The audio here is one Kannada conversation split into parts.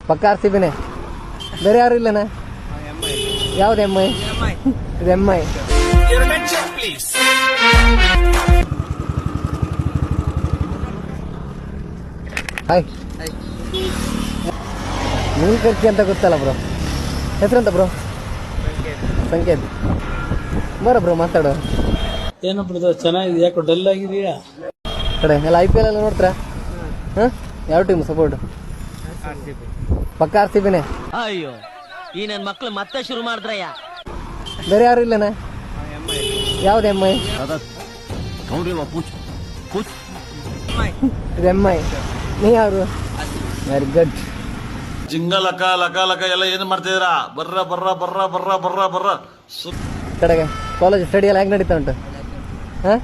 ಪಕ್ಕ ಆರ್ ಸಿ ಬಿನೇ. ಬೇರೆ ಯಾರು ಇಲ್ಲನಾ? ಯಾವ್ದು ಎಮ್ ಐ? ಇದು ಎಮ್ ಐ. ಹಾಯ್, ನಿನ್ ಕರ್ಕಿ ಅಂತ ಗೊತ್ತಲ್ಲ ಬ್ರೋ. ಹೆಸರಂತ ಬ್ರೋ? ಸಂಕೇತ್. ಬರ ಬ್ರೋ ಮಾತಾಡೋ. ಏನಪ್ಪ ಚೆನ್ನಾಗಿದೆ, ಯಾಕೋ ಡಲ್ ಆಗಿದೆಯಾ? ಕಡೆ ಎಲ್ಲ IPL ಎಲ್ಲ ನೋಡ್ತೀರಾ? ಹಾಂ, ಯಾವ ಟೀಮ್ ಸಪೋರ್ಟ್? ಪಕ್ಕ ಆರ್ ಸಿ ಬಿನೇ. ಅಯ್ಯೋ, ಈ ನನ್ನ ಮಕ್ಳು ಮತ್ತೆ ಶುರು ಮಾಡಿದ್ರಯ್ಯ. ಬೇರೆ ಯಾರು ಇಲ್ಲನಾ? ಯಾವ್ದು ಎಮ್ ಐ? ಇದು ಎಮ್ ಐ. ನೀ ಯಾರು? Very good. ಜಿಂಗ ಲಕ ಲಕ ಲಕ ಎಲ್ಲ ಏನ್ ಮಾಡ್ತಿದ್ದೀರಾ? ಬರ್ರ ಬರ್ರ ಬರ್ರ ಬರ್ರ ಬರ್ರ ಬರ್ರ. ಕಡೆಗೆ ಕಾಲೇಜ್ ಸ್ಟಡಿ ಎಲ್ಲ ಹೇಗೆ ನಡೀತಾ ಉಂಟು? ಹಾಂ,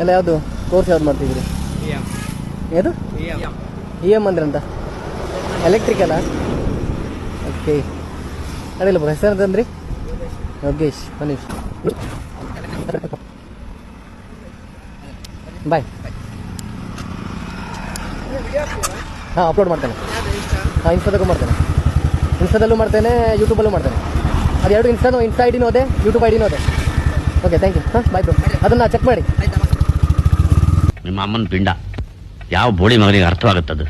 ಎಲ್ಲ ಯಾವುದು ಕೋರ್ಸ್ ಯಾವ್ದು ಮಾಡ್ತಿದ್ದೀರಿ? ಯಾವುದು EM ಅಂದ್ರೆ ಅಂತ? ಎಲೆಕ್ಟ್ರಿಕಲ್ಲ? ಓಕೆ. ಅಡಿಲ್ಲ ಬ್ರೋ, ಹೆಸರು ಅಂತಂದ್ರಿ? ಯೋಗೇಶ್. ಮನೀಶ್. ಬಾಯ್. ಹಾಂ, ಅಪ್ಲೋಡ್ ಮಾಡ್ತೇನೆ. ಹಾಂ, ಇನ್ಸ್ಟಾದಕ್ಕೂ ಮಾಡ್ತೇನೆ. ಇನ್ಸ್ಟಾದಲ್ಲೂ ಮಾಡ್ತೇನೆ, ಯೂಟ್ಯೂಬಲ್ಲೂ ಮಾಡ್ತೇನೆ. ಅದು ಎರಡು ಇನ್ಸ್ಟಾ ID-ನೂ ಅದೇ, ಯೂಟ್ಯೂಬ್ ID-ನೂ ಅದೇ. Okay, thank you. ಹಾಂ, ಬಾಯ್ ಬ್ರೋ. ಅದನ್ನು ಚೆಕ್ ಮಾಡಿ. ನಿಮ್ಮ ಅಮ್ಮನ ಪಿಂಡ ಯಾವ ಬೋಳಿ ಮಗನಿಗೆ ಅರ್ಥವಾಗುತ್ತದು?